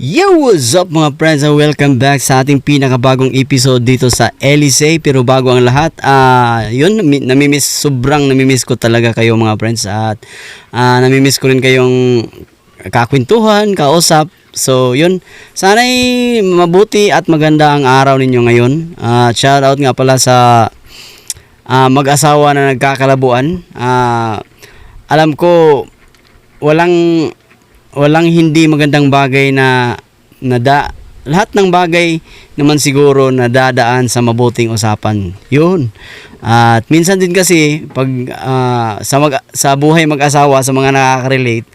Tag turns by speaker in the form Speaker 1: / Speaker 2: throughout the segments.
Speaker 1: Yo, what's up mga friends, and welcome back sa ating pinakabagong episode dito sa Elysee. Pero bago ang lahat, sobrang namimiss ko talaga kayo mga friends. At namimiss ko rin kayong kakwentuhan, kausap. So yun, sana'y mabuti at maganda ang araw ninyo ngayon. Shout out nga pala sa mag-asawa na nagkakalabuan. Alam ko walang hindi magandang bagay na lahat ng bagay naman siguro na dadaan sa mabuting usapan. Yun. At minsan din kasi pag sa buhay mag-asawa, sa mga nakaka-relate,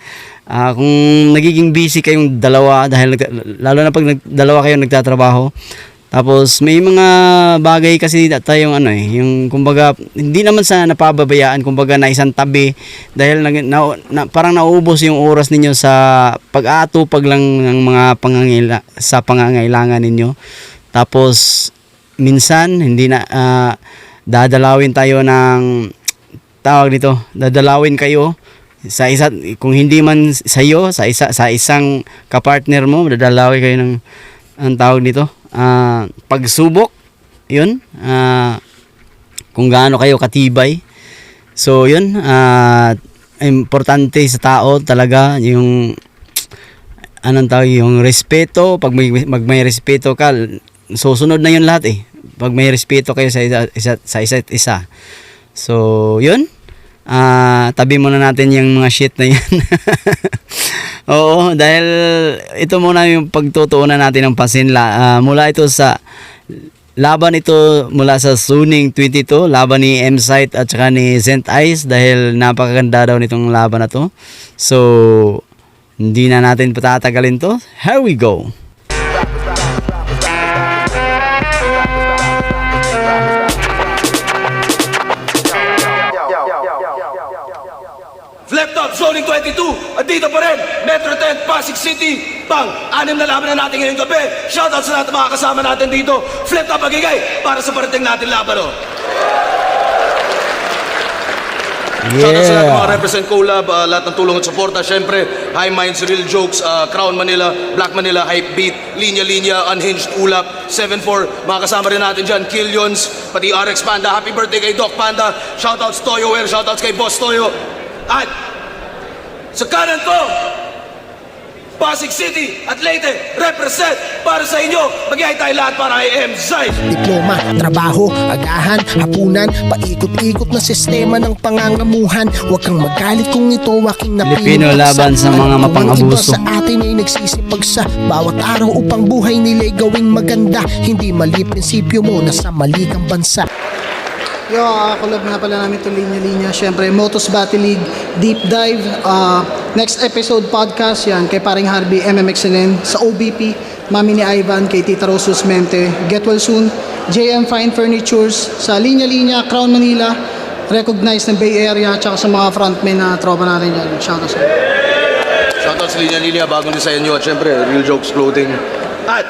Speaker 1: kung nagiging busy kayong dalawa, dahil lalo na pag dalawa kayo nagtatrabaho, tapos may mga bagay kasi tayong yung kumbaga hindi naman sa napababayaan, kumbaga na isang tabi dahil parang nauubos yung oras ninyo sa pag-aatupag lang ng mga pangangailangan ninyo. Tapos minsan hindi na dadalawin tayo ng dadalawin kayo sa isa, kung hindi man sa iyo, sa isang kapartner mo, dadalawin kayo ng ang tawag nito, pagsubok. Yun, kung gaano kayo katibay. So yun, importante sa tao talaga yung yung respeto. Pag may respeto ka, susunod na yun lahat pag may respeto kayo sa isa't isa. So yun, tabi muna natin yung mga shit na yan. Oo, dahil ito muna yung pagtutuunan natin ng pansin. Mula ito sa laban mula sa Suning 22, laban ni M-Site at saka ni St. Ice, dahil napakaganda daw nitong laban na to. So hindi na natin patatagalin to. Here we go.
Speaker 2: Flip Top Zoning 22, at dito pa rin, Metro 10, Pasig City. Pang-anim na laban na natin ngayong gabi. Shoutout sa lahat ng mga kasama natin dito. Flip Top Magigay, para sa parating natin laban. Shoutout sa lahat ng mga represent collab, lahat ng tulong at suporta. Siyempre, High Minds, Real Jokes, Crown Manila, Black Manila, Hype Beat, Linya Linya, Unhinged, Ulap, 7-4. Mga kasama rin natin dyan, Killions, pati RX Panda. Happy birthday kay Doc Panda. Shoutouts Toyo Wear, shoutouts kay Boss Toyo. At sa kanan ko, Pasig City at Leyte, represent para sa inyo. Mag-iay tayo lahat para kay M-Site.
Speaker 3: Diploma, trabaho, agahan, hapunan, paikot-ikot na sistema ng pangangamuhan. Huwag kang magalit kung ito aking napili.
Speaker 1: Pilipino laban sa mga mapang-abuso.
Speaker 3: Sa atin ay nagsisipag sa bawat araw upang buhay nila'y gawing maganda. Hindi mali prinsipyo mo, nasa mali kang bansa.
Speaker 4: Yo, collab nga pala namin itong linya-linya. Siyempre, Motos Battle League, Deep Dive, next episode podcast yan, kay paring Harvey, MMXLN, sa OBP, Mami ni Ivan, kay Tita Rosus Mente, Get Well Soon, JM Fine Furnitures, sa linya-linya, Crown Manila, recognized ng Bay Area, tsaka sa mga frontmen na tropa natin dyan. Shoutout sa
Speaker 2: Shoutout sa Linya Linya, bagong design nyo. At syempre, Real Jokes Clothing. At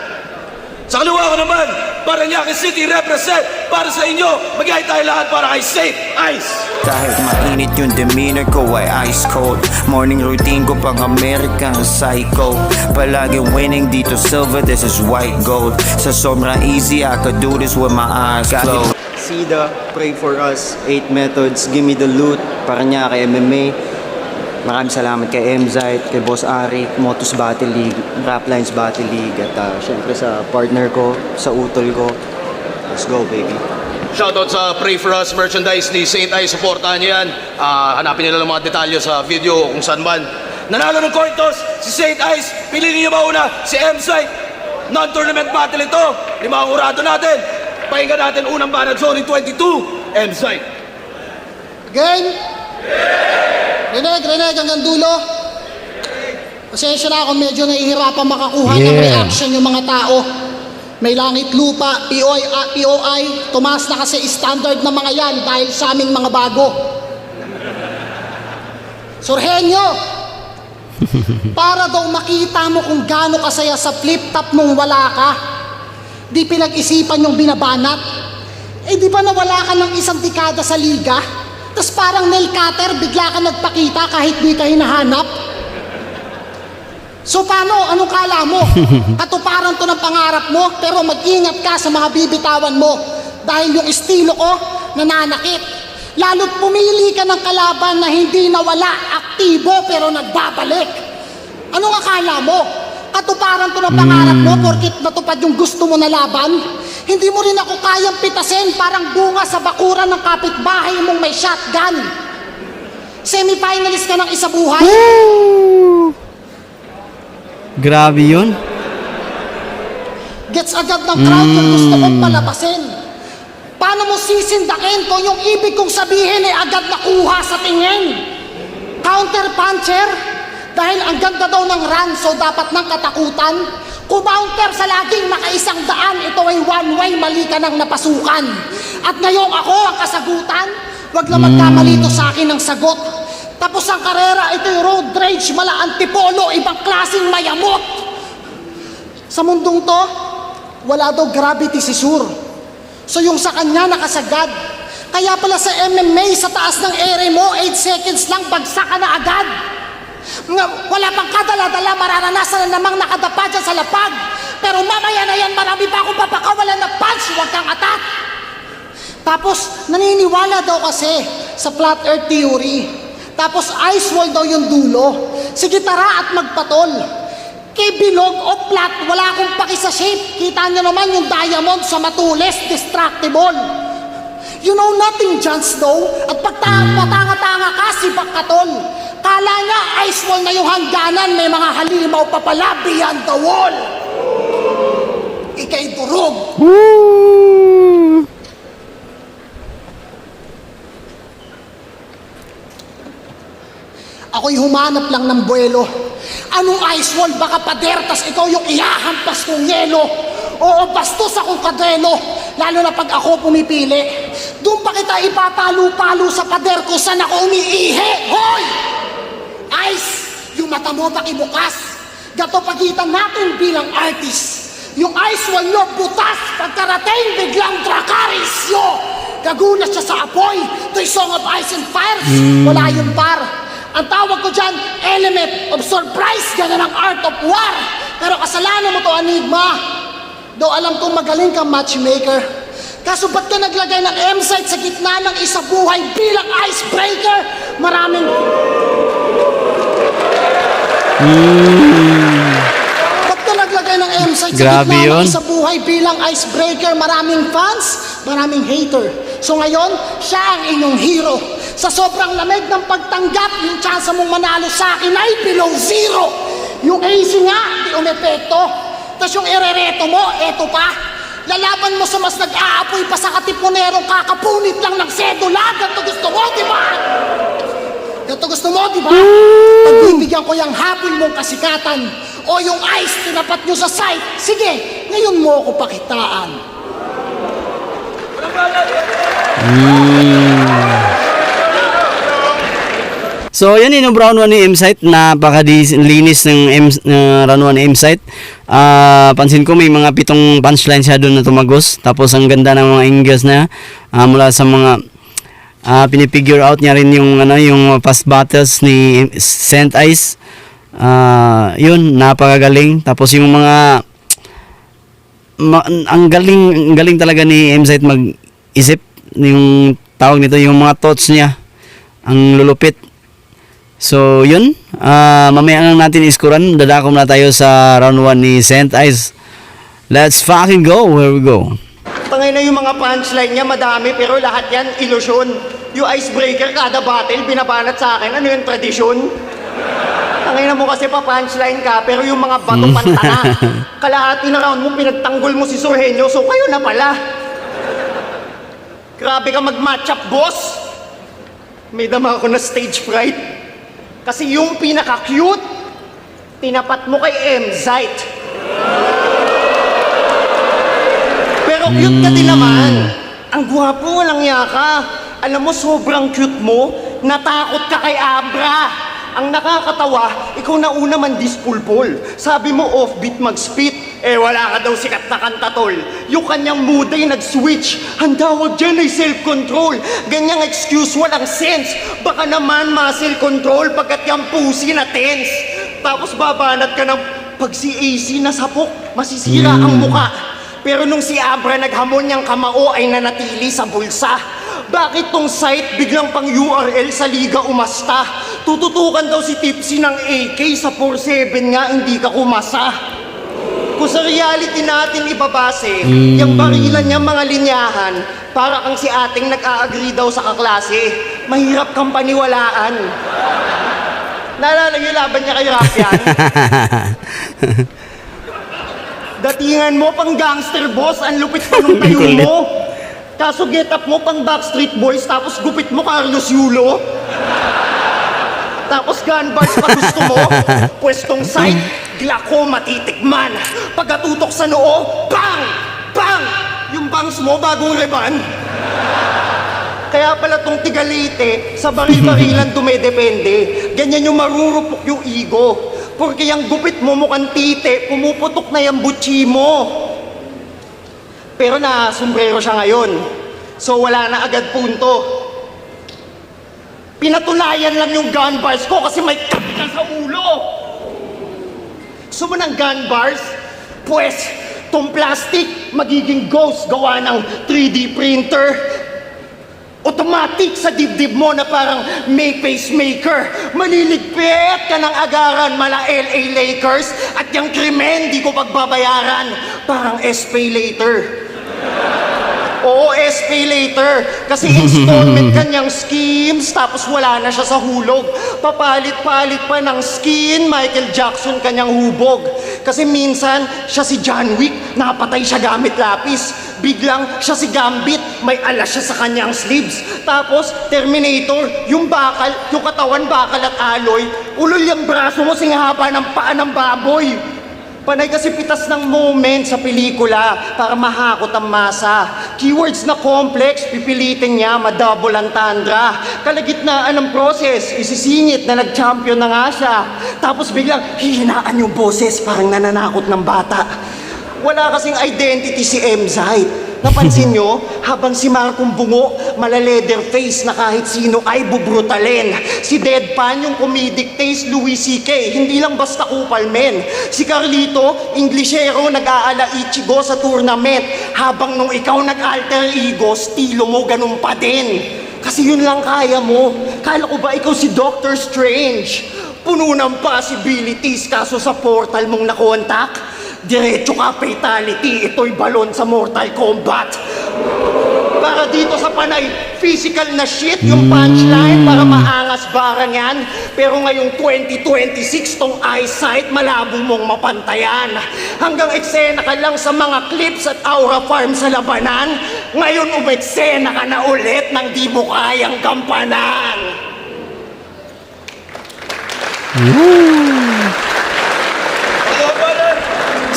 Speaker 2: sa kaliwa ko naman, Parañaque City represent para sa inyo. Mag-iay tayo lahat para kay Safe Ice.
Speaker 5: Kahit mainit yung demeanor ko ay ice cold. Morning routine ko pang American Psycho. Palagi winning dito silver, this is white gold. Sa sobrang easy, I could do this with my eyes closed.
Speaker 6: Sida, pray for us, 8 methods, give me the loot, Parañaque MMA. Maraming salamat kay M-Site, kay Boss Arik, Motos Battle League, Raplines Battle League, at syempre sa partner ko, sa utol ko. Let's go, baby.
Speaker 2: Shoutout sa Pray For Us merchandise ni Saint Ice. Supportahan niyo yan. Hanapin nila ng mga detalye sa video kung saan man. Nanalo ng coin toss si Saint Ice. Piliin niyo mauna si M-Site. Non-tournament battle ito. 5 urado natin. Pakinggan natin unang banat Zoning 22. M-Site.
Speaker 4: Game? Reneg hanggang dulo. Pasensya na ako, medyo nahihirapan makakuha ng reaction yung mga tao. May langit lupa, POI, tumaas na kasi standard ng mga yan dahil sa aming mga bago. Surhenyo, para daw makita mo kung gaano kasaya sa flip-top mong wala ka, di pinag-isipan yung binabanat. Di ba nawala ka ng isang dekada sa liga? Tapos parang nail cutter, bigla ka nagpakita kahit di ka hinahanap. So paano? Anong kala mo? Katuparan to ng pangarap mo, pero mag-ingat ka sa mga bibitawan mo. Dahil yung estilo ko, nananakit. Lalo't pumili ka ng kalaban na hindi nawala, aktibo pero nagbabalik. Anong akala mo? Katuparan to ng pangarap mo porkit natupad yung gusto mo na laban? Hindi mo rin ako kayang pitasin parang bunga sa bakuran ng kapitbahay mong may shotgun. Semi-finalist ka ng isa buhay?
Speaker 1: Grabe yun.
Speaker 4: Gets agad ng crowd yung gusto kong palabasin. Paano mo sisindakin kung yung ibig kong sabihin ay agad nakuha sa tingin? Counter-puncher? Dahil ang ganda daw ng run, so dapat ng katakutan. Kumounter sa laging nakaisang daan, ito ay one-way, mali ka nang napasukan. At ngayong ako ang kasagutan, wag lang magkamali to sa akin ng sagot. Tapos ang karera, ito'y road rage, mala antipolo, ibang klaseng mayamot. Sa mundong to, wala daw gravity si Sur. So yung sa kanya nakasagad. Kaya pala sa MMA, sa taas ng ere mo, 8 seconds lang, bagsak ka na agad. Wala pang kadala-dala, mararanasan na namang nakadapa dyan sa lapag. Pero mamaya na yan, marami pa akong papakawalan na punch, huwag kang atat. Tapos, naniniwala daw kasi sa flat earth theory. Tapos, ice wall daw yung dulo. Sige tara at magpatol. Kay bilog o flat, wala akong paki sa shape. Kita nyo naman yung diamond sa matulis, destructible. You know nothing, Jon Snow. At pagtanga-tanga ka, si Bakatol. Kala niya, ice wall na yung hangganan, may mga halimaw pa pala beyond the wall. Ika'y durog. Ako'y humanap lang ng buwelo. Anong ice wall? Baka pader, tas ikaw yung ihahampas kong yelo. Oo, bastos akong kadeno. Lalo na pag ako pumipili. Doon pa kita ipapalo-palo sa pader kung saan ako umiihi. Hoy! Ice, yung mata mo pakibukas. Gato pagitan natin bilang artist. Yung ice wall nyo butas. Pagkarating biglang Dracarys yo. Gagulat siya sa apoy. To'y Song of Ice and Fire. Wala yun par. Ang tawag ko dyan, element of surprise. Ganyan ang art of war. Pero kasalanan mo to, Enigma. Do alam kong magaling kang matchmaker. Kaso ba't ka naglagay ng M-site sa gitna ng isa buhay bilang icebreaker? Maraming... Ba't ka naglagay ng M-site sa
Speaker 1: Grabe
Speaker 4: gitna
Speaker 1: yun.
Speaker 4: ng isa buhay bilang icebreaker? Maraming fans, maraming hater. So ngayon, siya ang inyong hero. Sa sobrang lamig ng pagtanggap, yung chance mong manalo sa akin ay below zero. Yung AC nga, di umepekto. Tapos yung erereto mo, eto pa. Lalaban mo sa mas nag-aapoy pa sa katipunerong kakapunit lang ng sedula. Ganto gusto mo, di ba? Ganto gusto mo, di ba? Pagbibigyan ko yung habol mong kasikatan o yung ice tinapat nyo sa site. Sige, ngayon mo ako pakitaan.
Speaker 1: So, yan yung round 1 ni M-Site. Napakalinis ng round 1 ni M-Site. Pansin ko may mga 7 punchline siya doon na tumagos. Tapos, ang ganda ng mga angles na mula sa mga pinipigure out niya rin yung, yung past battles ni Saint Ice. Yun, napakagaling. Tapos, yung mga ang galing talaga ni M-Site mag-isip. Yung tawag nito, yung mga thoughts niya. Ang lulupit. So, yun. Mamaya lang natin iskuran. Dadakom na tayo sa round 1 ni Saint Ice. Let's fucking go. Here we go.
Speaker 7: Tangay na yung mga punchline niya, madami, pero lahat yan, ilusyon. Yung icebreaker, kada battle, binabanat sa akin. Ano yung tradisyon? Tangay na mo kasi pa punchline ka, pero yung mga bato pantana. Kalahati na round mo, pinagtanggol mo si Sorhenyo, so kayo na pala. Grabe ka mag-matchup, boss. May dama ako na stage fright. Kasi yung pinaka-cute, tinapat mo kay M-Site. Pero cute ka din naman. Ang gwapo, walang yaka. Alam mo, sobrang cute mo, natakot ka kay Abra. Ang nakakatawa, ikaw na una man dispulpol. Sabi mo offbeat mag-spit, wala ka daw sikat na kanta tol. Yung kanyang mood ay nag-switch. Ang tawag dyan ay self-control. Ganyang excuse walang sense. Baka naman muscle control pagkat yung pussy na tense. Tapos babanat ka ng pag si AC nasapok, masisira ang muka. Pero nung si Abra naghamon niyang kamao ay nanatili sa bulsa. Bakit tong site biglang pang URL sa liga umasta? Tututukan daw si Tipsy ng AK sa 47 nga hindi ka kumasa. Kung sa reality natin ibabase, yung barilan niya mga linyahan, para kang si ating nag-a-agree daw sa kaklase. Mahirap kang paniwalaan. Naalala niyo laban niya kay Rapian? Datingan mo pang gangster boss, ang lupit pa nung tayo mo. Kaso get up mo pang Backstreet Boys, tapos gupit mo Carlos Yulo. Tapos gun bars pa gusto mo, pwestong side, glako matitikman. Pagkatutok sa noo, bang! Bang! Yung bangs mo bagong reban. Kaya pala tong tigalite, sa baril-barilan dumedepende. Ganyan yung marurupok yung ego. Porque yung gupit mo mukhang tite, pumuputok na yung butchi mo. Pero na sombrero siya ngayon. So wala na agad punto. Pinatunayan lang yung gun bars ko kasi may kapita sa ulo. Gusto mo ng gun bars? Pues, tong plastic magiging ghost gawa ng 3D printer. Automatic sa dibdib mo na parang may pacemaker. Maliligpit ka ng agaran mala LA Lakers. At yung krimen di ko pagbabayaran. Parang SPay later. Oo, SPay later. Kasi installment kanyang schemes, tapos wala na siya sa hulog. Papalit-palit pa ng skin, Michael Jackson kanyang hubog. Kasi minsan, siya si John Wick, napatay siya gamit lapis. Biglang siya si Gambit, may alas siya sa kanyang sleeves. Tapos, Terminator, yung bakal, yung katawan bakal at aloy. Ulol yung braso mo, singhaba ng paa ng baboy. Panay kasi pitas ng moment sa pelikula para mahakot ang masa. Keywords na complex, pipilitin niya, madouble ang tandra. Kalagitnaan ng process, isisingit na nag-champion na nga siya. Tapos biglang hihinaan yung boses, parang nananakot ng bata. Wala kasing identity si M-Zite. Napansin nyo, habang si Marcong bungo, malaleder face na kahit sino ay bubrutalin. Si Deadpan, yung comedic taste, Louis C.K., hindi lang basta kupal men. Si Carlito, Inglesero, nag-aala Ichigo sa tournament. Habang nung ikaw nag-alter ego, stilo mo ganun pa din. Kasi yun lang kaya mo. Kala ko ba ikaw si Doctor Strange? Puno ng possibilities, kaso sa portal mong nakontak, diretso ka fatality, ito'y balon sa Mortal Kombat. Para dito sa panay, physical na shit yung punchline para maangas barang yan. Pero ngayong 2026, tong eyesight, malabo mong mapantayan. Hanggang eksena ka lang sa mga clips at Aura Farm sa labanan. Ngayon umeksena ka na ulit nang di mo kayang gampanan.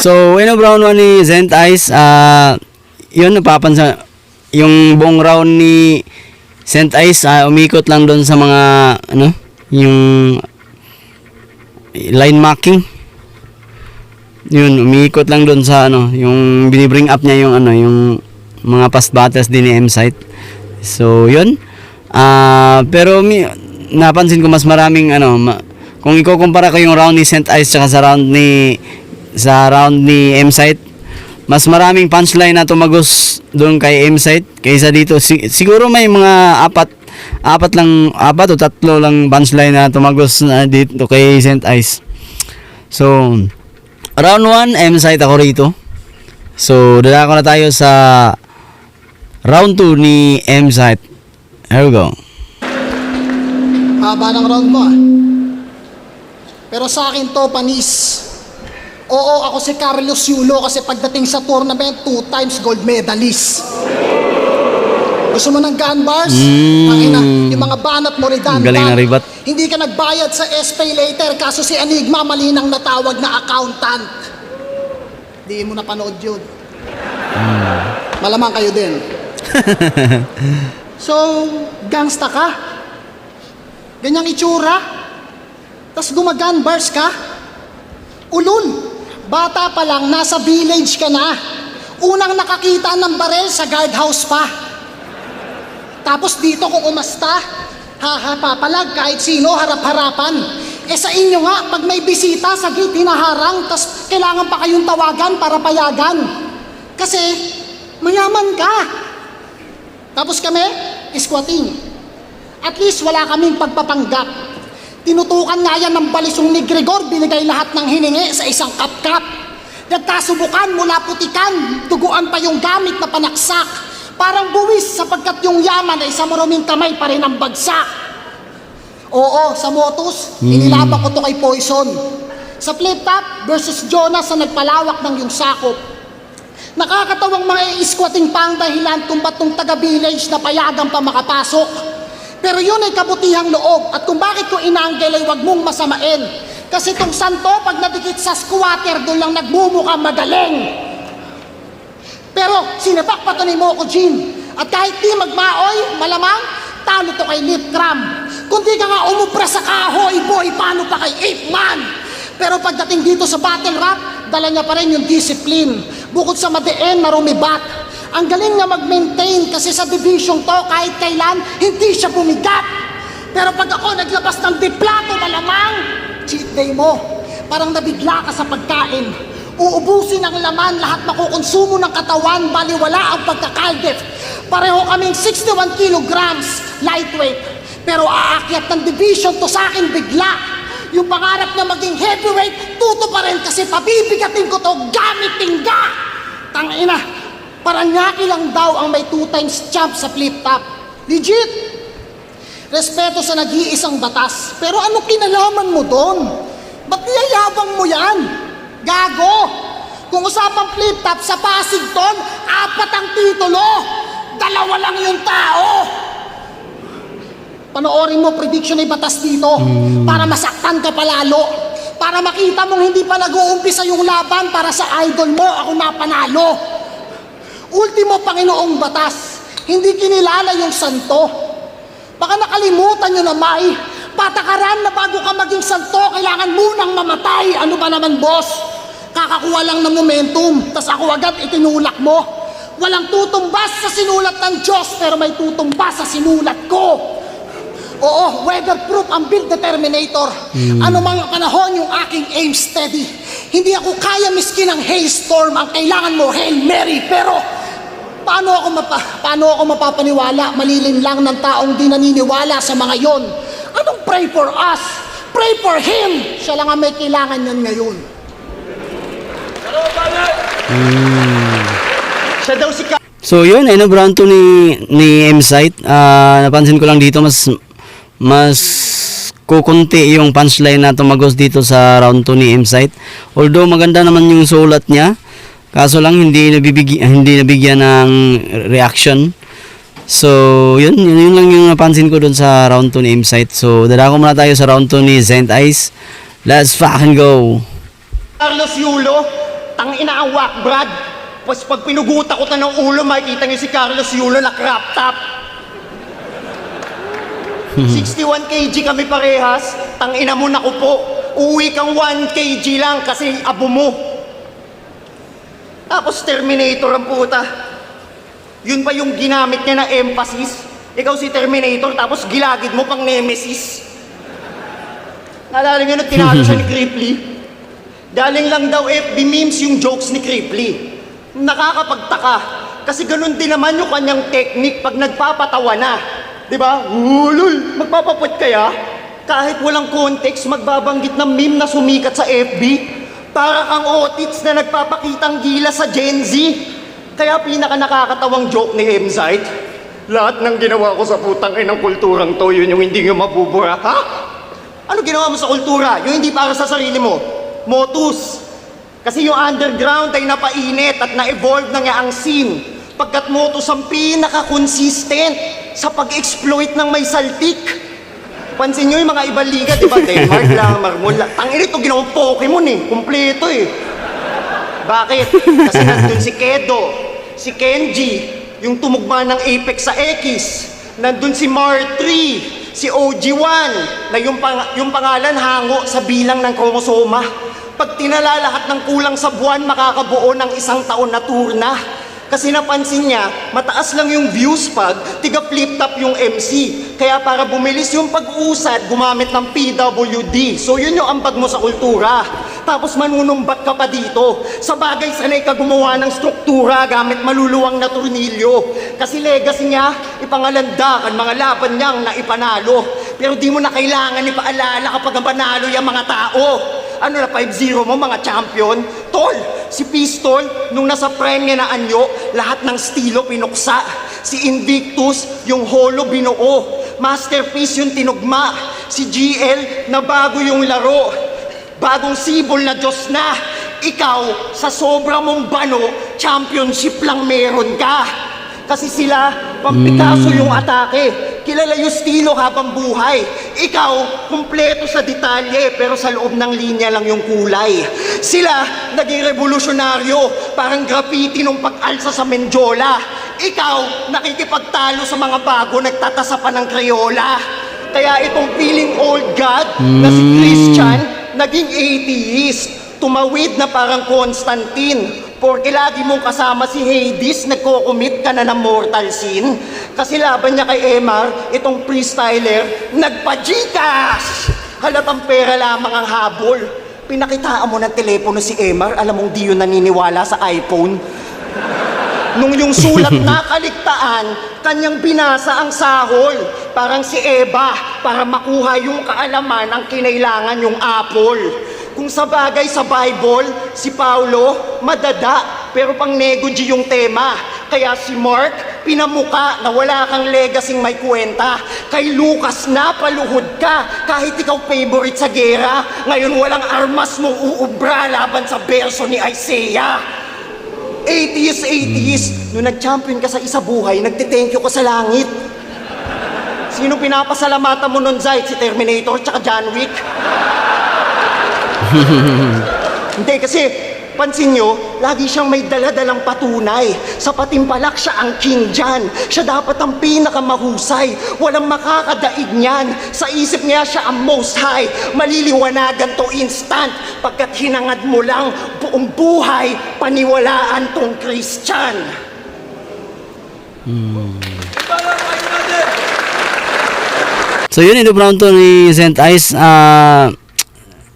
Speaker 1: So, in round 1 ni Zent Ice, yun, napapansin, yung buong round ni Zent Ice, umikot lang doon sa mga, yung line marking. Yun, umikot lang doon sa, yung binibring up niya yung, yung mga past battles din ni M-Site. So, yun. Pero, napansin ko mas maraming, kung ikukumpara ko yung round ni Zent Ice tsaka sa round ni M-Site, mas maraming punchline na tumagos doon kay M-Site kaysa dito. Siguro may mga apat o tatlo lang punchline na tumagos na dito kay Zent Ice. So, round 1, M-Site ako rito. So, dadako na tayo sa round 2 ni M-Site. Here we go.
Speaker 4: Haba ng round mo Pero sa akin to, panis. Oo, ako si Carlos Yulo kasi pagdating sa tournament, 2 times gold medalist. Gusto mo ng gun bars? Yung mga banat mo redundant.
Speaker 1: Galing na ribat.
Speaker 4: Hindi ka nagbayad sa SPay later kaso si Enigma malinang natawag na accountant. Di mo napanood yun. Malamang kayo din. So, gangsta ka? Ganyang itsura? Tapos gumagun bars ka? Ulul! Bata pa lang, nasa village ka na. Unang nakakita ng barel sa guardhouse pa. Tapos dito kung umasta, papalag kahit sino, harap-harapan. sa inyo nga, pag may bisita sa gate, hinaharang, tas kailangan pa kayong tawagan para payagan. Kasi, mayaman ka. Tapos kami, squatting. At least wala kaming pagpapanggap. Tinutukan nga yan ng balisong ni Gregor, binigay lahat ng hiningi sa isang kap-kap. Nagkasubukan mula putikan, duguan pa yung gamit na panaksak. Parang buwis sapagkat yung yaman ay sa maruming kamay pa rin ang bagsak. Oo, sa Motus, inilaban ko to kay Poison. Sa Flip Top versus Jonas na nagpalawak ng yung sakop. Nakakatawang mga squatting pang dahilan kung ba't tong taga-village na payagang pa makapasok. Pero yun ay kabutihang loob at kung bakit ko inanggel ay wag mong masamain. Kasi tong santo pag nadikit sa squatter doon lang nagmumukha magaling. Pero sinabak pa to ni Moko Jin. At kahit di magmaoy, malamang talo to kay Lip Cram. Kung di ka nga umubra sa kahoy, boy, paano pa kay Ape Man? Pero pagdating dito sa battle rap, dala niya pa rin yung discipline. Bukod sa madeen na rumibat. Ang galing niya mag-maintain kasi sa division to kahit kailan, hindi siya bumigat. Pero pag ako naglabas ng diplato, malamang, cheat day mo. Parang nabigla ka sa pagkain. Uubusin ang laman, lahat makukonsumo ng katawan, baliwala ang pagkakaldef. Pareho kaming 61 kilograms, lightweight. Pero aakyat ng division to sa akin bigla. Yung pangarap na maging heavyweight, tuto pa rin kasi pabibigatin ko to gamit tingga. Tangina, Paranaque lang daw ang may 2 times champ sa Flip Top. Legit. Respeto sa nag-iisang batas. Pero ano kinalaman mo doon? Ba't niyayabang mo yan? Gago! Kung usapang Flip Top sa Pasig ton, 4 ang titulo. 2 lang yung tao. Panoorin mo, prediction ay batas dito para masaktan ka palalo. Para makita mong hindi pa nag-uumpisa yung laban para sa idol mo, ako napanalo. Ultimo, Panginoong batas, hindi kinilala yung santo. Baka nakalimutan nyo na may patakaran na bago ka maging santo, kailangan munang mamatay. Ano ba naman, boss? Kakakuha lang ng momentum, tas ako agad itinulak mo. Walang tutumbas sa sinulat ng Diyos, pero may tutumbas sa sinulat ko. Oo, weatherproof ang build determinator. Ano mang panahon yung aking aim steady. Hindi ako kaya miskin ng hailstorm. Ang kailangan mo, Hail Mary. Pero paano ako mapapaniwala? Malilin lang ng taong di naniniwala sa mga yon. Anong pray for us? Pray for Him. Siya lang ang may kailangan yan ngayon.
Speaker 7: Siya daw si
Speaker 1: So yun, Brand to ni M-Site. Napansin ko lang dito mas kukunti yung punchline na tumagos dito sa round 2 ni M-Site. Although maganda naman yung sulat niya, kaso lang hindi nabigyan ng reaction. So yun lang yung napansin ko dun sa round 2 ni M-Site. So dadako muna tayo sa round 2 ni Zent Ice. Let's fucking go.
Speaker 7: Carlos Yulo, tangina ang whack, Brad. Pas pag pinuguta ko ta ng ulo, makikita niyo si Carlos Yulo na crop top. 61 kg kami parehas, tangina mo naku po. Uwi kang 1 kg lang kasi abo mo. Tapos Terminator ang puta. Yun ba yung ginamit niya na emphasis? Ikaw si Terminator tapos gilagid mo pang Nemesis. Naalala nyo na tinalo siya ni Cripply? Galing lang daw FB memes yung jokes ni Cripply. Nakakapagtaka. Kasi ganun din naman yung kanyang technique pag nagpapatawa na. Diba? Lol, magpapapot kaya? Kahit walang context, magbabanggit ng meme na sumikat sa FB. Para kang otits na nagpapakitang gila sa Gen Z. Kaya pinaka nakakatawang joke ni Hemzite, lahat ng ginawa ko sa putang inang kulturang to, yun yung hindi nyo mabubura. Ha? Ano ginawa mo sa kultura? Yung hindi para sa sarili mo. Motus. Kasi yung underground ay napainit at na-evolve na nga ang scene. Pagkat Motus ang pinaka-consistent sa pag-exploit ng may saltik. Pansin nyo yung mga ibang liga, di ba? Denmark lang, Marmol lang. Tangin ito, ginawang Pokemon eh. Kumpleto eh. Bakit? Kasi nandun si Kedo, si Kenji, yung tumugma ng Apex sa X. Nandun si Mar3, si OG1, na yung pangalan hango sa bilang ng kromosoma. Pag tinala lahat ng kulang sa buwan, makakabuo ng 1 taon na turna. Kasi napansin niya, mataas lang yung views pag tiga flip top yung MC. Kaya para bumilis yung pag-usad, gumamit ng PWD. So yun yung ambag mo sa kultura. Tapos manunumbat ka pa dito. Sa bagay, sanay ka gumawa ng struktura gamit maluluwang na tornilyo. Kasi legacy niya, ipangalandakan mga laban niyang naipanalo. Pero di mo na kailangan ipaalala kapag panalo yung mga tao. Ano na 5-0 mo mga champion? Tol, si Pistol, nung nasa prime niya na anyo, lahat ng estilo pinuksa. Si Invictus, yung holo binuo. Masterpiece yung tinugma. Si GL, na bago yung laro. Bagong sibol na Diyos na. Ikaw, sa sobra mong bano, championship lang meron ka. Kasi sila, pampikaso yung atake. Kilala yung estilo habang buhay. Ikaw, kumpleto sa detalye, pero sa loob ng linya lang yung kulay. Sila, naging revolusyonaryo, parang graffiti nung pag-alsa sa Menjola. Ikaw, nakikipagtalo sa mga bago, nagtatasa pa ng Crayola. Kaya itong feeling old god na si Christian, naging atheist. Tumawid na parang Constantine. Porque lagi mong kasama si Hades, nagko-commit ka na ng mortal sin. Kasi laban niya kay MR, itong freestyler, nagpa-Gcash! Halatang pera lamang ang habol. Pinakitaan mo ng telepono si MR, alam mong di yun naniniwala sa iPhone. Nung yung sulat na kaligtaan, kanyang binasa ang sahol. Parang si Eva, para makuha yung kaalaman ang kinailangan yung apple. Kung sa bagay sa Bible, si Paulo, madada, pero pang negogy yung tema. Kaya si Mark, pinamuka na wala kang legasing may kwenta. Kay Lucas, napaluhod ka, kahit ikaw favorite sa gera. Ngayon walang armas mong uubra laban sa berso ni Isaiah. Atheist, nung nag-champion ka sa isa buhay, nagtithank you ka sa langit. Sino pinapasalamatan mo nun, Zayt? Si Terminator tsaka John Wick? Hindi, kasi pansin nyo, lagi siyang may daladalang patunay. Sa patimpalak siya ang king dyan. Siya dapat ang pinakamahusay. Walang makakadaig niyan. Sa isip niya siya ang most high. Maliliwanagan to instant. Pagkat hinangad mo lang buong buhay, paniwalaan tong Christian.
Speaker 1: So yun, ito brown to ni St. Ice.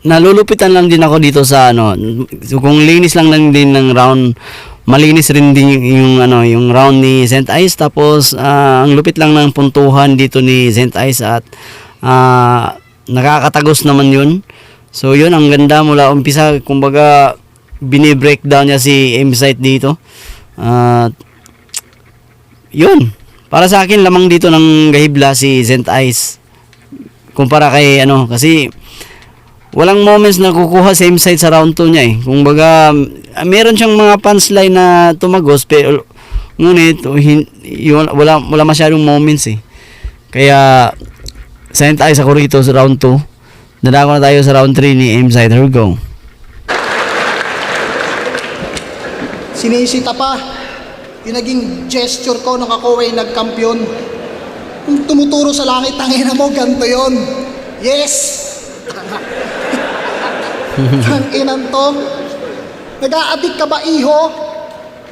Speaker 1: Nalulupitan lang din ako dito sa ano. So kung linis lang din ng round, malinis rin din yung round ni St. Ice. Tapos ang lupit lang ng puntuhan dito ni St. Ice at nakakatagos naman yun. So yun, ang ganda mula umpisa. Kumbaga bini-breakdown niya si M-Site dito. Yun, para sa akin lamang dito ng gahibla si St. Ice kumpara kay kasi walang moments na kukuha same side sa round 2 niya eh. Kumbaga, meron siyang mga punchline na tumagos, pero ngunit wala masyadong moments eh. Kaya, St. Ice ako rito sa round 2. Dadako na tayo sa round 3 ni M-Side. Here we go.
Speaker 4: Sinisita pa yung naging gesture ko nung ako ay nagkampiyon. Kung tumuturo sa langit, tangina mo, ganito yun. Yes! Tanginan to. Nag-a-addict ka ba, iho?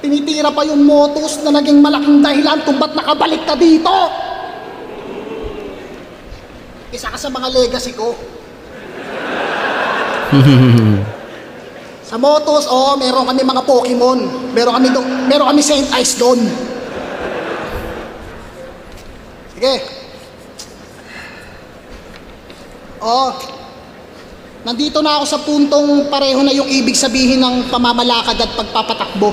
Speaker 4: Tinitira pa yung motos na naging malaking dahilan kung ba't nakabalik ka dito. Isa ka sa mga legacy ko. Sa motos, meron kami mga Pokemon. Meron kami St. Ice doon. Sige. Nandito na ako sa puntong pareho na yung ibig sabihin ng pamamalakad at pagpapatakbo.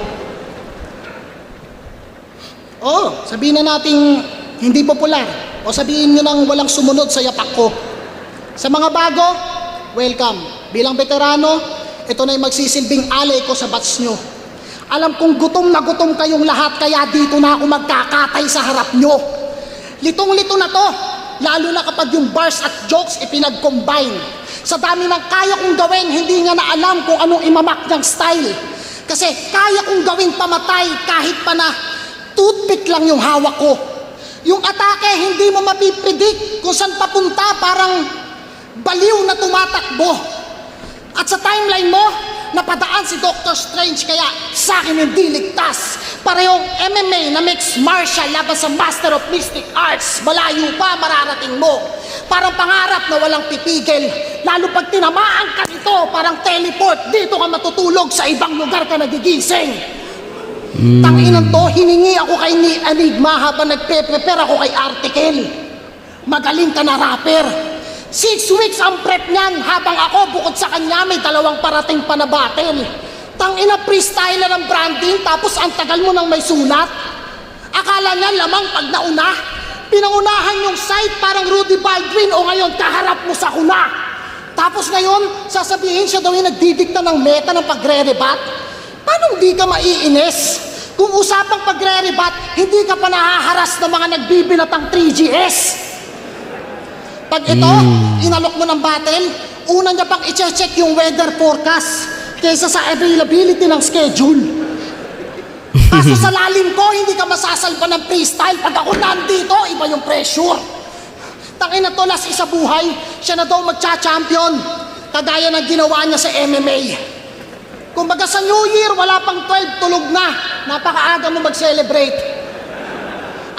Speaker 4: Sabihin na nating hindi popular o sabihin nyo nang walang sumunod sa yapak ko. Sa mga bago, welcome. Bilang veterano, ito na yung magsisilbing alay ko sa batch nyo. Alam kong gutom na gutom kayong lahat, kaya dito na ako magkakatay sa harap nyo. Litong-lito na to, lalo na kapag yung bars at jokes ipinag-combine. Sa dami ng kaya kong gawin, hindi nga na alam kung anong imamak niyang style. Kasi kaya kong gawin pamatay kahit pa na toothpick lang yung hawak ko. Yung atake, hindi mo mapipredict kung saan papunta, parang baliw na tumatakbo. At sa timeline mo,
Speaker 3: napadaan si Doctor Strange kaya sa akin hindi ligtas. Parehong MMA na mixed martial laban sa Master of Mystic Arts. Malayo pa mararating mo. Parang pangarap na walang pipigil. Lalo pag tinamaan ka nito, parang teleport. Dito ka matutulog, sa ibang lugar ka nagigising. Tanginan to, hiningi ako kay ni Enigma habang nagpe-prepare ako kay Article. Magaling ka na rapper. 6 weeks ang prep niyan habang ako bukod sa kanya may 2 parating pa na battle. Tangina freestyler ang branding tapos ang tagal mo nang may sulat. Akala niya lamang pag nauna. Pinangunahan yung site parang Rudy Baldwin o ngayon kaharap mo sa kuna. Tapos ngayon sasabihin siya daw yung nagdidikta ng meta ng pagre-rebat. Paano hindi ka maiinis? Kung usapang pagre-rebat, hindi ka pa nahaharas ng mga nagbibinatang 3GS. Pag ito, inalok mo ng battle, una niya pang i-check yung weather forecast kaysa sa availability ng schedule. Kaso sa lalim ko, hindi ka masasalpa ng freestyle. Pag ako nandito, iba yung pressure. Tangin na to, last isa buhay, siya na daw magcha-champion. Kagaya ng ginawa niya sa MMA. Kumbaga sa New Year, wala pang 12, tulog na. Napakaaga mo mag-celebrate.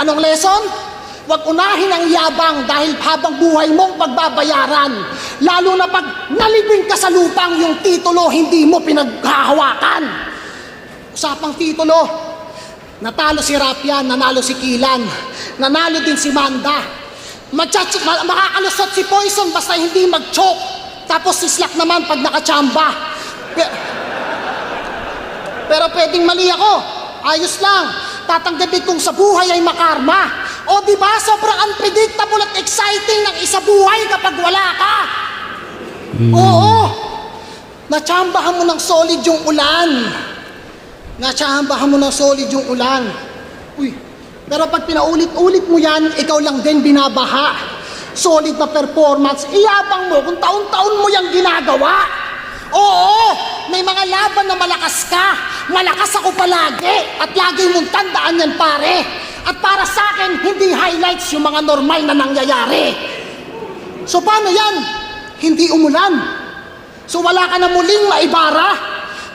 Speaker 3: Anong lesson? Huwag unahin ang yabang dahil habang buhay mong pagbabayaran. Lalo na pag nalibing ka sa lupang yung titulo hindi mo pinaghahawakan. Usapang titulo, natalo si Rapian, nanalo si Kilan, nanalo din si Manda. Makakalusot si Poison basta hindi mag-choke. Tapos si Slack naman pag nakachamba. Pero pwedeng mali ako. Ayos lang. Tatanggapin kong sa buhay ay makarma. O diba, sobrang unpredictable at exciting ng isa buhay kapag wala ka. Oo. Natsambahan mo ng solid yung ulan. Natsambahan mo ng solid yung ulan. Uy, pero pag pinaulit-ulit mo yan, ikaw lang din binabaha. Solid na performance, iyabang mo kung taon-taon mo yung ginagawa. Oo, may mga laban na malakas ka. Malakas ako palagi at lagi mong tandaan yan pare. At para sa akin, hindi highlights yung mga normal na nangyayari. So paano yan? Hindi umulan. So wala ka na muling maibara.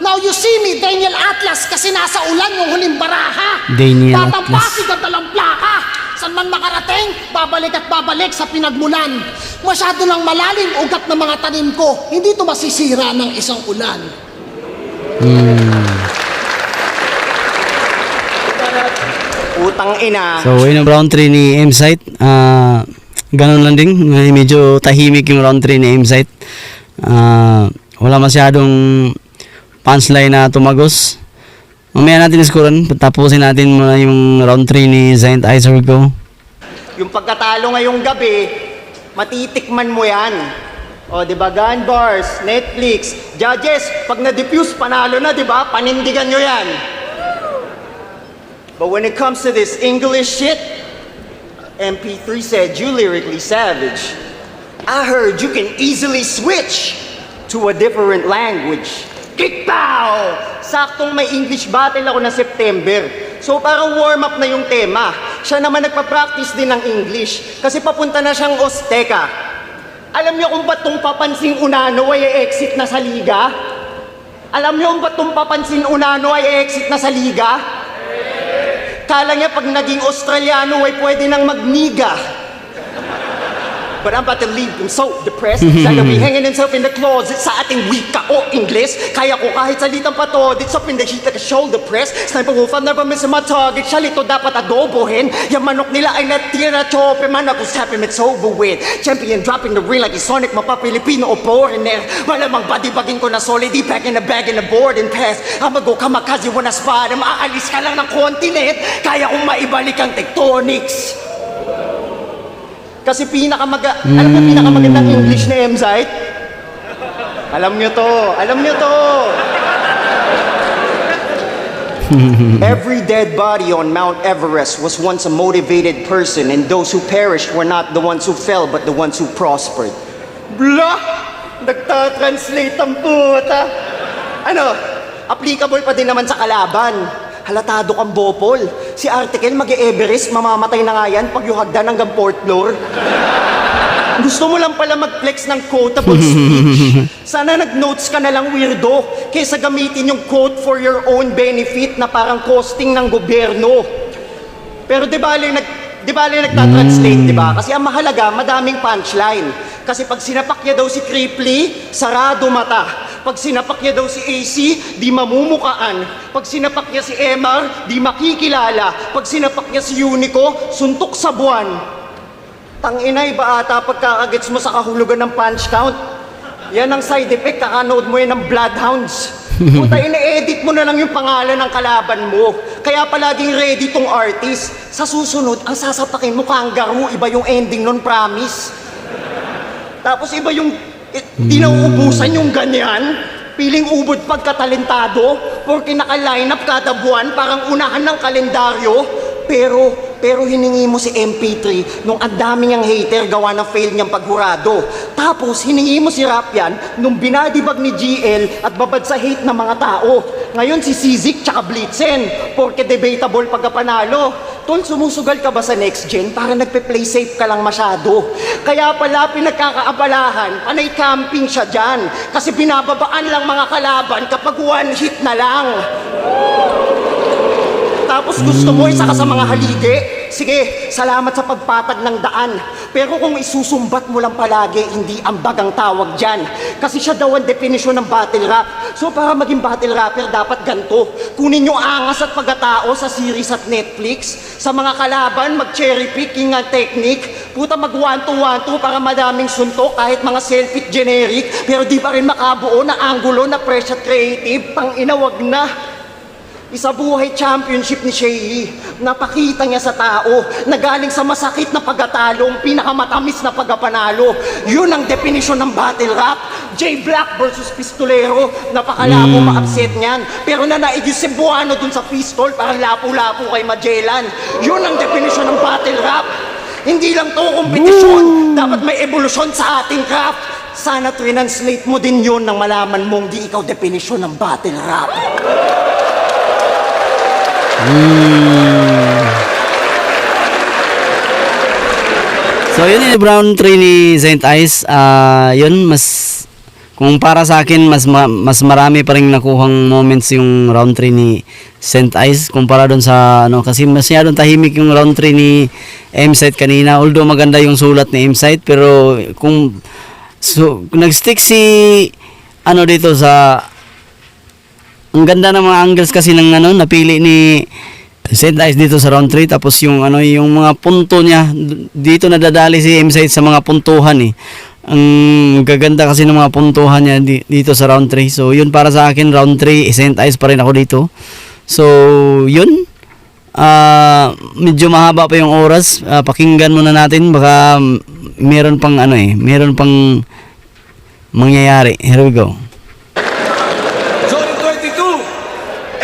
Speaker 3: Now you see me, Daniel Atlas, kasi nasa ulan yung huling baraha.
Speaker 1: Daniel
Speaker 3: Tatampasig at dalang plaka. Saan man makarating, babalik at babalik sa pinagmulan. Masyado nang malalim ugat ng mga tanim ko. Hindi to masisira ng isang ulan.
Speaker 7: Utang ina.
Speaker 1: So, yun ang round 3 ni M-Site. Ganun lang din. Medyo tahimik yung round 3 ni M-Site. Wala masyadong punchline na tumagos. Mamaya natin iskuran. Tapusin natin muna yung round 3 ni Giant Isergo.
Speaker 7: Yung pagkatalo ngayong gabi, matitikman mo yan. O, di ba? Gun bars, Netflix, judges, pag na-diffuse, panalo na, di ba? Panindigan nyo yan. But when it comes to this English shit, MP3 said you lyrically savage. I heard you can easily switch to a different language. Kikpaw! Saktong may English battle ako na September. So parang warm up na yung tema. Siya naman nagpa-practice din ng English kasi papunta na siyang Azteca. Alam niyo kung ba't tong papansin Unano ay exit na sa liga? Alam niyo kung ba't tong papansin Unano ay exit na sa liga? Kala niya pag naging Australiano ay pwede nang magniga. But I'm about to leave him so depressed. Siya na be hanging himself in the closet sa ating wika o English. Kaya ko kahit salitang patodit sa pindashita ka shoulder press. Sniper wolf, I've never miss my target. Siya lito dapat adobohin. Yung manok nila ay natira chope. Man ako happy it's over with. Champion dropping the ring like a Sonic. Mapa-Pilipino o foreigner. Malamang badibagin ko na solid. Back in the bag in the boarding pass. I'ma go kamakaze when I spot him. Aalis ka lang ng continent. Kaya kong maibalik ang tectonics. Kasi alam mo pinakamagandang English na M-Site? Alam nyo to. Every dead body on Mount Everest was once a motivated person, and those who perished were not the ones who fell, but the ones who prospered. Blah! Nagtatranslate ang puta. Applicable pa din naman sa kalaban. Halatado kang bopol. Si Article mag-e-Everest, mamamatay na nga yan pag yung hagdan hanggang 4th floor. Gusto mo lang pala mag-flex ng quotable speech. Sana nag-notes ka na lang, weirdo, kaysa gamitin yung quote for your own benefit na parang costing ng gobyerno. Pero di ba nagtatranslate, di ba? Kasi ang mahalaga, madaming punchline. Kasi pag sinapak niya daw si Cripply, sarado mata. Pag sinapak niya daw si AC, di mamumukaan. Pag sinapak niya si MR, di makikilala. Pag sinapak niya si Unico, suntok sa buwan. Tanginay ba ata pagkakagets mo sa kahulugan ng punch count? Yan ang side effect, kakanood mo yan ng Bloodhounds. Puta, ine-edit mo na lang yung pangalan ng kalaban mo. Kaya palaging ready tong artist. Sa susunod, ang sasapakin mo kangaroo, iba yung ending nun, promise. Tapos iba yung di nauubusan yung ganyan. Piling ubod pagkatalentado, porque naka-line up kada buwan, parang unahan ng kalendaryo. Pero hiningi mo si MP3 nung ang dami niyang hater gawa ng fail niyang paghurado. Tapos hiningi mo si Rapyan nung binadibag ni GL at babad sa hate ng mga tao. Ngayon si Sizik tsaka Blitzen, porque debatable pagkapanalo. Tol, sumusugal ka ba sa next gen? Para nagpe-play safe ka lang masyado. Kaya pala pinagkakaabalahan, panay camping siya dyan. Kasi binababaan lang mga kalaban kapag one hit na lang. Tapos gusto mo isa ka sa mga haligi? Sige, salamat sa pagpatag ng daan. Pero kung isusumbat mo lang palagi, hindi ambag ang tawag dyan. Kasi siya daw ang definisyon ng battle rap. So para maging battle rapper, dapat ganito. Kunin yung angas at pagkatao sa series at Netflix. Sa mga kalaban, mag-cherry picking ang technique. Puta, mag-1-2-1-2 para madaming suntok kahit mga selfie generic. Pero di pa rin makabuo na angulo na fresh at creative. Pang inawag na. Isabuhay championship ni Shea. Napakita niya sa tao na galing sa masakit na pagkatalong, pinakamatamis na pagkapanalo. Yun ang definisyon ng battle rap. J Black versus Pistolero. Napakalabo ma-upset niyan. Pero nanaig yung Cebuano dun sa pistol, parang lapu-lapu kay Magellan. Yun ang definisyon ng battle rap. Hindi lang to kompetisyon. Dapat may evolusyon sa ating craft. Sana translate mo din yun nang malaman mong di ikaw definisyon ng battle rap.
Speaker 1: So yun yung round 3 ni Saint Ice. Yun kung para sa akin mas marami pa ring nakuhang moments yung round 3 ni Saint Ice kumpara doon sa kasi masyadong tahimik yung round 3 ni M-Site kanina, although maganda yung sulat ni M-Site, pero kung nag-stick si dito sa ang ganda ng mga angles kasi ng napili ni Saint Ice dito sa round 3, tapos yung mga punto niya dito nadadali si M-Site sa mga puntuhan eh. Ang gaganda kasi ng mga puntuhan niya dito sa round 3. So yun para sa akin round 3, Saint Ice pa rin ako dito. So yun, medyo mahaba pa yung oras. Pakinggan muna natin, baka meron pang meron pang mangyayari. Here we go.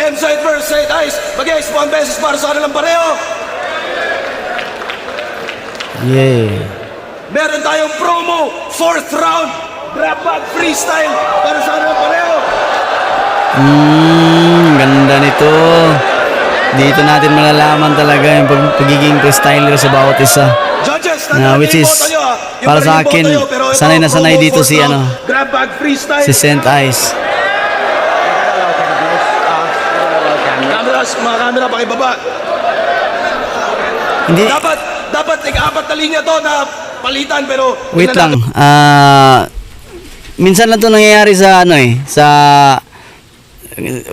Speaker 2: M-Site versus Saint Ice. Mag-expand beses para sa kanilang pareho.
Speaker 1: Yeah.
Speaker 2: Meron tayong promo, 4th round, grab bag freestyle para sa kanilang pareho.
Speaker 1: Ganda nito. Dito natin malalaman talaga yung pagiging freestyler sa bawat isa.
Speaker 2: Judges,
Speaker 1: Which is para sa akin, sanay na sanay dito si
Speaker 2: grab bag freestyle.
Speaker 1: si Saint Ice.
Speaker 2: Mga camera pakibaba.
Speaker 1: Hindi.
Speaker 2: Dapat tig-apat na linya to na palitan, pero
Speaker 1: Wait lang. Minsan lang 'to nangyayari sa sa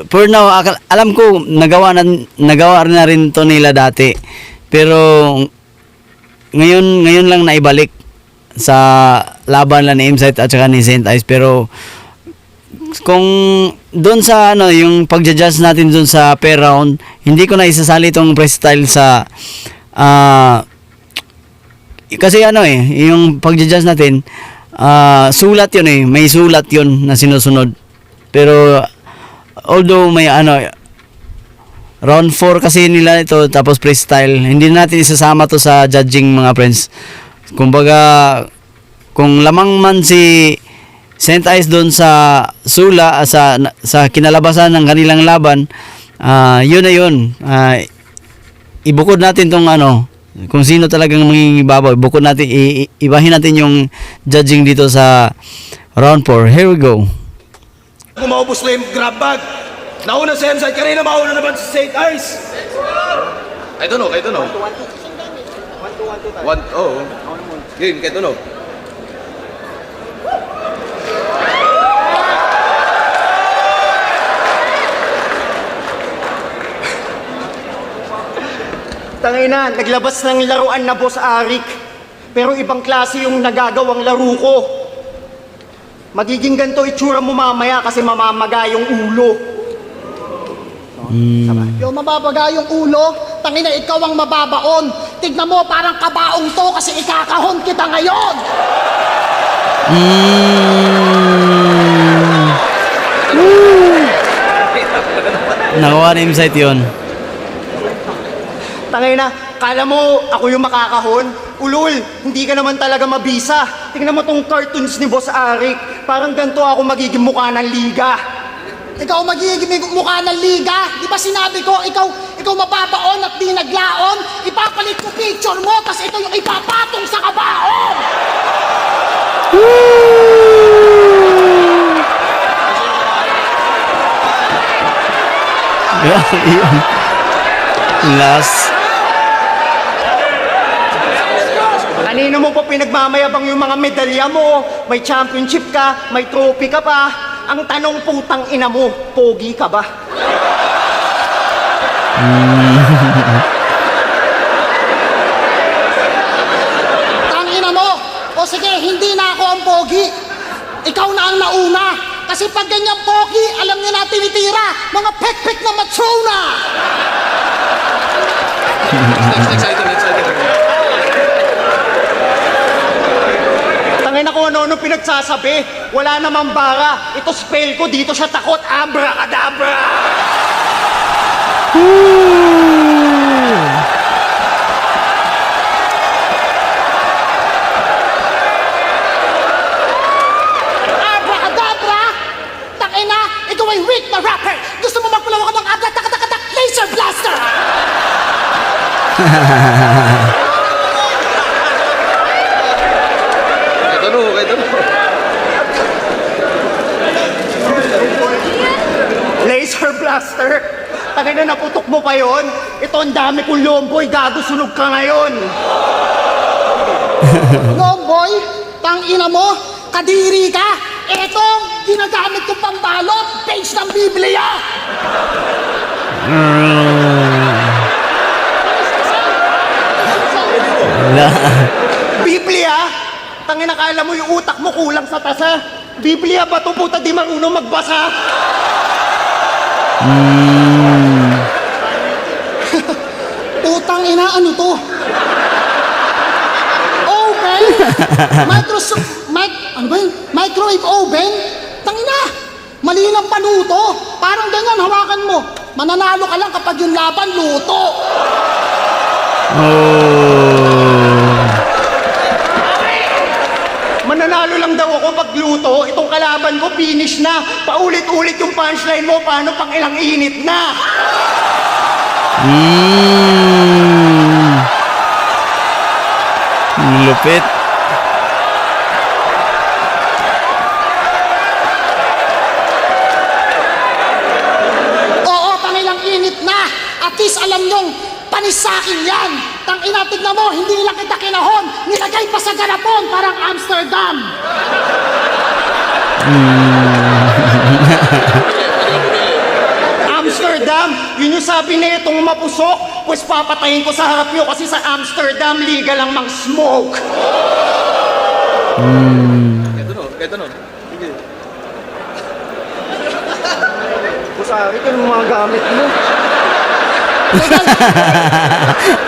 Speaker 1: for now, alam ko nagawa na rin to nila dati. Pero ngayon lang naibalik sa laban lang ni M-Site at saka ni Saint Ice. Pero kung doon sa yung pagja-judge natin doon sa per round, hindi ko na isasali itong freestyle sa kasi yung pagja-judge natin sulat yun may sulat yun na sinusunod. Pero although may round 4 kasi nila ito, tapos freestyle, hindi natin isasama to sa judging, mga friends. Kumbaga kung lamang man si Saint Ice doon sa sula, sa kinalabasan ng kanilang laban, yun na yun. Ibukod natin tong kung sino talagang mangingibabaw. Bukod natin, ibahin natin yung judging dito sa round 4. Here we go.
Speaker 2: Kung maubos na yung grab bag. Nauna si Emside, kanina mauna naman si St. Ice. I don't know. Oh. Game, kahit ano.
Speaker 7: Tangina, naglabas ng laruan na Boss Arik. Pero ibang klase yung nagagawang laro ko. Magiging ganito itsura mo mamaya kasi mamamaga yung ulo.
Speaker 3: Yung mababaga yung ulo, tangina ikaw ang mababaon. Tignan mo, parang kabaong to kasi ikakahon kita ngayon.
Speaker 1: Nakuha ni Insight yun.
Speaker 7: Tangina, kala mo ako yung makakahon? Ulul, hindi ka naman talaga mabisa. Tingnan mo tong cartoons ni Boss Arik. Parang ganito ako magiging mukha ng liga.
Speaker 3: Ikaw magiging mukha ng liga. Di ba sinabi ko, ikaw mababaon at di naglaon? Ipapalit ko picture mo, tas ito yung ipapatong sa kabaong.
Speaker 1: Last.
Speaker 7: Kanino mo pa pinagmamayabang yung mga medalya mo? May championship ka, may trophy ka pa. Ang tanong putang ina mo, pogi ka ba?
Speaker 3: Tangina mo. O sige, hindi na ako ang pogi. Ikaw na ang nauna. Kasi pag ganyan pogi, alam niya na tinitira. Mga pek-pek na matrona.
Speaker 2: Next item.
Speaker 7: Tangin ako ano pinagsasabi. Wala namang bara. Ito spell ko, dito siya takot. Abracadabra!
Speaker 3: Abracadabra! Tangina, ikaw ay weak na rapper. Gusto mo magpalawa ka ng agat-agat-agat laser blaster.
Speaker 2: Kahit ano.
Speaker 7: Laser blaster? Tangin na naputok mo pa yon? Ito ang dami kong lomboy, gago sunog ka ngayon.
Speaker 3: Longboy, tangina mo, kadiri ka. Etong ginagamit kong pambalot, page ng Biblia.
Speaker 7: Biblia? Tangin na kala mo yung utak mo kulang sa tasa. Biblia ba to puta di marunong magbasa?
Speaker 3: Putang ina, ano to? Oven? Ano ba yun? Microwave oven? Tangina! Mali ng panuto. Parang ganyan, hawakan mo. Mananalo ka lang kapag yung laban luto.
Speaker 7: Mananalo lang daw ako pag luto. Itong kalaban ko finish na. Paulit-ulit yung punchline mo. Paano pang ilang init na?
Speaker 1: Lupit.
Speaker 3: Oo, tangilang init na. At least alam nyong panis sa akin yan. Tangina, tignan mo, hindi nila kita kinahon. Nilagay pa sa garapon, parang Amsterdam.
Speaker 7: Amsterdam! Yun yung sabi na itong mapusok. Pues papatayin ko sa harap nyo kasi sa Amsterdam, legal lang mang smoke.
Speaker 2: Kahit ano.
Speaker 7: Kusari ka ng mga gamit mo.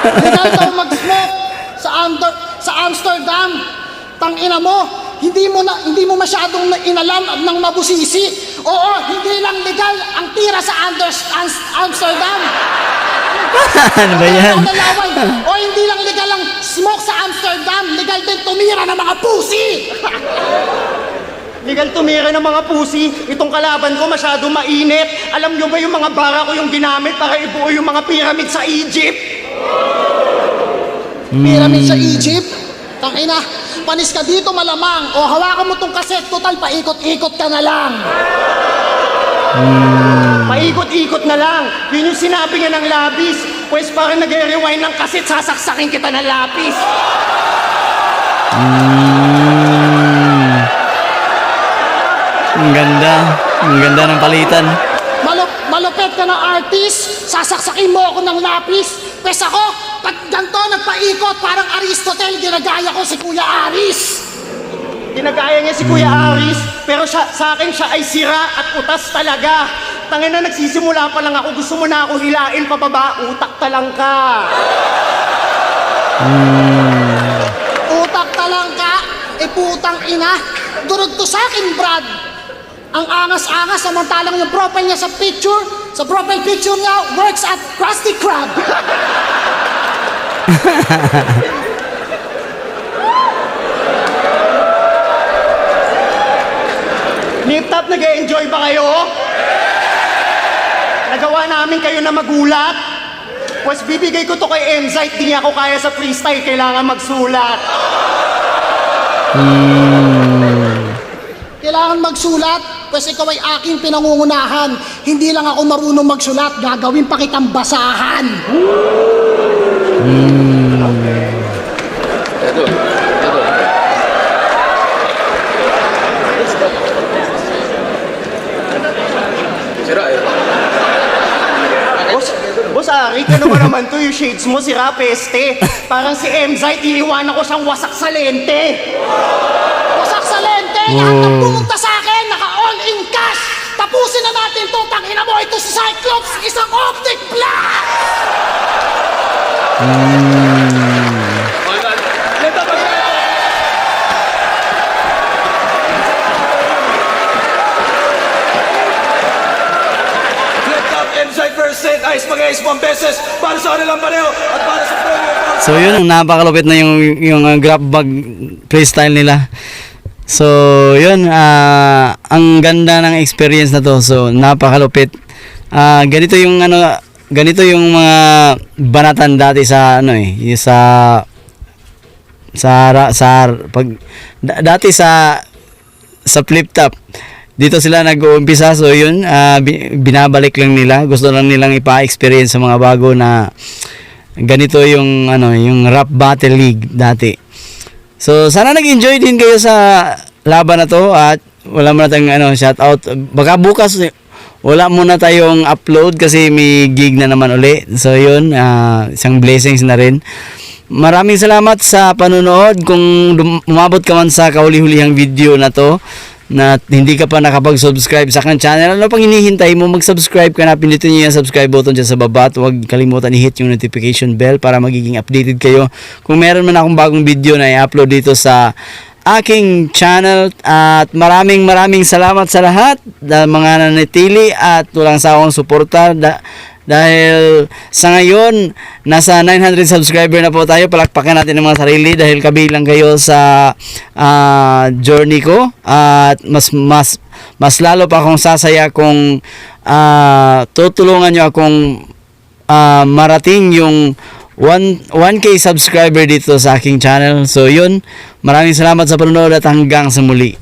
Speaker 3: Legal daw mag-smoke sa Amsterdam. Tangina mo, hindi mo masyadong inalam ng mabusisi. Oo, hindi lang legal ang tira sa Amsterdam.
Speaker 1: Ano ba yan?
Speaker 3: O hindi lang legal ang smoke sa Amsterdam, legal din tumira ng mga pusi.
Speaker 7: Legal tumira ng mga pusi. Itong kalaban ko masyado mainit. Alam nyo ba yung mga bara ko yung ginamit para ibuo yung mga pyramid sa Egypt?
Speaker 3: Pyramid sa Egypt. Tangina, panis ka dito malamang. O hawakan mo tong kaset, total paikot-ikot ka na lang.
Speaker 7: Paikot-ikot na lang. Yun yung sinabi niya ng labis. Pues parang nag-rewind ng kaset, sasaksakin kita ng lapis.
Speaker 1: Ang ganda. Ang ganda ng palitan.
Speaker 3: Malupit ka ng artist, sasaksakin mo ako ng lapis. Pes ako, pag ganito nagpaikot, parang Aristotle, ginagaya ko si Kuya Aris.
Speaker 7: Ginagaya niya si Kuya Aris, pero sa akin siya ay sira at utas talaga. Tangin na, nagsisimula pa lang ako, gusto mo na ako hilain pababa, utak talang ka.
Speaker 3: Utak talang ka, putang ina. Durog to sa akin, Brad. Ang angas-angas, samantalang yung profile niya sa profile picture niya, works at Krusty Krab.
Speaker 7: Lift up, nag-e-enjoy ba kayo? Nagawa namin kayo na magulat? Pues bibigay ko to kay Emzite, di niya ako kaya sa freestyle, kailangan magsulat.
Speaker 3: Kailangan magsulat, pues ikaw ay aking pinangungunahan. Hindi lang ako marunong magsulat, gagawin pa kitang basahan.
Speaker 2: Sira eh.
Speaker 7: Boss Arik, ano ba naman to? Yung shades mo, sira, peste. Parang si Emzite, iiwanan ko siyang wasak sa lente.
Speaker 3: Wasak sa lente, lahat ng pumunta sa akin, naka-all-in cash. Tapusin na natin to, tangina mo, ito si Cyclops, isang optic blast!
Speaker 2: Flip top, Emzite first set, Ice mag-ice 1 beses para sa kanilang pareho at para sa promo.
Speaker 1: So yun, napakalupit na yung grab bag freestyle nila. So yun, ang ganda ng experience na to. So napakalupit. Ganito yung mga banatan dati sa yung dati sa flip top. Dito sila nag-uumpisa. So yun, binabalik lang nila. Gusto lang nilang ipa-experience sa mga bago na ganito yung rap battle league dati. So sana nag-enjoy din kayo sa laban na to at wala mo na tayong shout out. Baka bukas wala muna tayong upload kasi may gig na naman uli. So yun, isang blessings na rin. Maraming salamat sa panonood. Kung umabot ka man sa kahuli-hulihang video na to na hindi ka pa nakapag-subscribe sa aking channel, ano pang hinihintay mo? Mag-subscribe ka na, pindutin niyo yung subscribe button dyan sa baba at huwag kalimutan i-hit yung notification bell para magiging updated kayo kung meron man akong bagong video na i-upload dito sa aking channel. At maraming salamat sa lahat mga nanatili at walang sawang suporta dahil sa ngayon nasa 900 subscriber na po tayo. Palakpakan natin ang mga sarili dahil kabilang kayo sa journey ko at mas lalo pa akong sasaya kung tutulungan nyo akong marating yung 1K subscriber dito sa aking channel. So yun, maraming salamat sa panonood at hanggang sa muli.